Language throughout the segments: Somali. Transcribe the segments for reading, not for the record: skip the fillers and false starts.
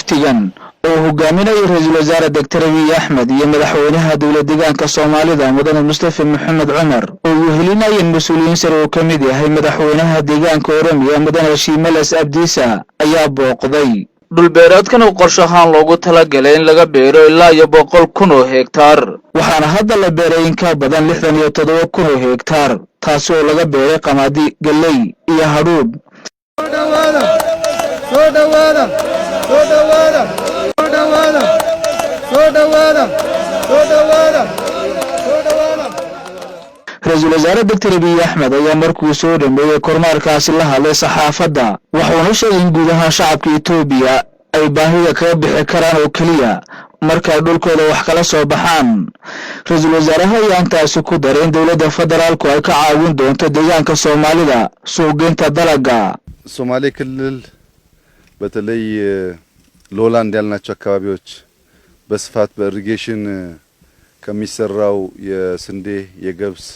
waftigan oo hogaaminaya ra'iisul wasaare Dr. Abiy Ahmed iyo madaxweynaha dowladda deegaanka Soomaalida Mudane Mustafa Maxamed Cumar oo helinayeen mas'uuliyiin sare oo ka mid yahay madaxweynaha deegaanka Oromiya Mudane Shimeles Abdiisa ayaa booqday dhul beereedkan oo qorshe ahaan loogu talagalay in laga beero ilaa 100,000 oo hektaar waxaana hadda la beeray in ka badan 67,000 oo hektaar taas oo laga beeray qamadi galey iyo hadhuudh ra'iisul wasaare Dr. Abiy Ahmed ayaa markuu soo dhameeyay kormeerkaasi la hadlay saxaafadda wuxuuna sheegay in guud ahaan shacabka Itoobiya ay baahida kaga bixi karaan oo kaliya marka dhulkooda wax kala soo baxaan ra'iisul wasaaraha ayaa intaas ku daray in dowladda federaalku ay ka caawin doonto deegaanka Soomaalida suuqgeynta dalagga ሶማሌ ክልል በተለይ ሎላንድ ያልናቸው አካባቢዎች በስፋት በኢሪጌሽን ከሚሰራው የስንዴ የገብስ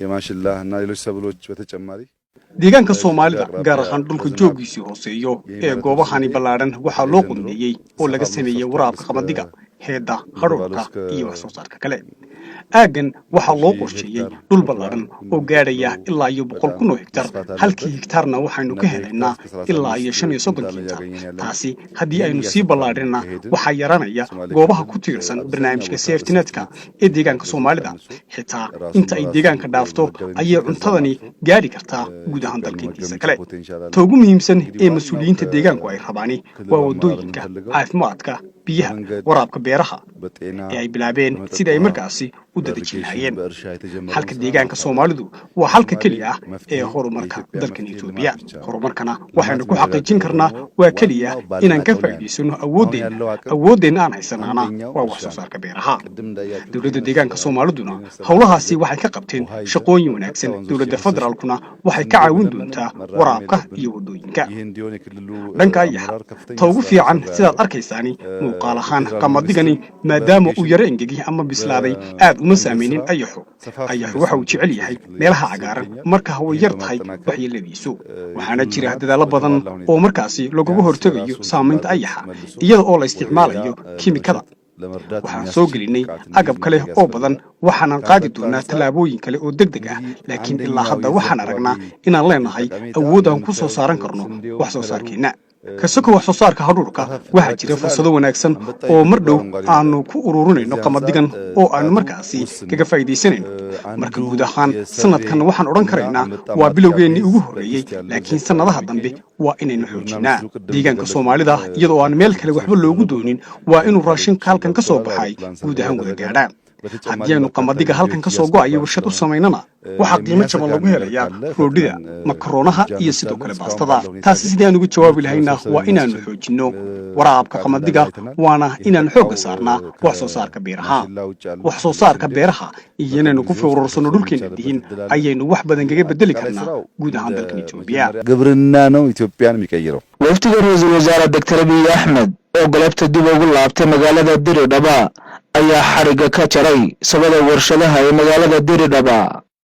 የማሽላ እና ሌሎች ሰብሎች በተጨማሪ deegaanka Soomaalida gaar ahaan dhulka joogiisa hooseeyo ee goobahani ballaaran waxa loo qudmeeyay oo laga sameeyay waraabka qamadiga heeda hadhuudhka iyo wax soo saarka kale aagan waxa loo qorsheeyay dhul ballaaran oo gaaraya ilaa 100,000 hektar halkii hektarna waxaanu ka helaynaa ilaa 35 hektar taasi haddii aynu sii ballaarinna waxa yaranaya goobaha ku tiirsan barnaamijka safety netka ee deegaanka Soomaalida xitaa inta ay deegaanka dhaafto ayay cuntadani gaari kartaa guud ahaan dalkiisa kale toogu muhiimsan ee mas'uuliyiinta deegaanku ay rabaani waa wadooyinka caafimaadka biyaha waraabka beeraha ee ay bilaabeen sida ay markaasi u dadajinayeen halka deegaanka Soomaalidu waa halka kaliya ee horumarka dalka Itoobiya horumarkana waxaanu ku xaqiijin karnaa waa kaliya inaan ka faa'iideysano awoodeen aan haysanana waa wax soo saarka beeraha dowladda deegaanka Soomaaliduna hawlahaasi waxay ka qabteen shaqooyin wanaagsan dowladda federaalkuna waxay ka caawin doontaa waraabka iyo wadooyinka dhanka ayaha toogu fiican sidaad arkaysaani muuqaal ahaan qamadigani maadaama uu yara engegi ama bislaaday aad uma saameynin ayaxu waxa uu jecel yahay meelaha cagaaran marka hawo yar tahay waxyeeladiisu waxaana jira dadaalo badan oo markaasi looga hortagayo saameynta ayaxa iyada oo la isticmaalayo kiimikada waxaan soo gelinay agab kale oo badan waxaan qaadi doonaa talaabooyin kale oo degdeg ah laakiin ilaa hadda waxaan aragnaa inaan leenahay awood aan ku soo saaran karno wax soo saarkeena kasoo wax soo saarka hadhuudhka waxa jira fursado wanaagsan oo mar dhow aanu ku ururinayno qamadigan oo aan markaasi kaga faa'iideysanayno marka guud ahaan sanadkan waxaan oran karaynaa waa bilowgeennii ugu horeeyay laakiin sanadaha dambe waa inaynu xoojinaa deegaanka Soomaalida iyadoo aan meel kale waxba loogu doonin waa inuu raashin halkan ka soo baxay guud ahaan wada gaadhaan haddii aynu qamadiga halkan ka soo go'ayo warshad u samaynana waxa qiimo jaban lagu helayaa roodhida makaronaha iyo sidoo kale baastada taasi sidii aan ugu jawaabi lahayna waa inaanu xoojino waraabka qamadiga waana inaan xoog saarnaa wax soo saarka beeraha iyo inaynu ku fowrarsano dhulkeena diin ayaynu wax badan kaga bedeli karnaa guud ahaan dalka Itoobiya ግብርና ነው ኢትዮጵያን የሚቀይረው waftiga ra'iisul wasaare Dr. Abiy Ahmed oo galabta dib ugu laabtay magaalada Diridhaba ayaa xariga ka jaray sabada warshadaha ee magaalada Diridhaba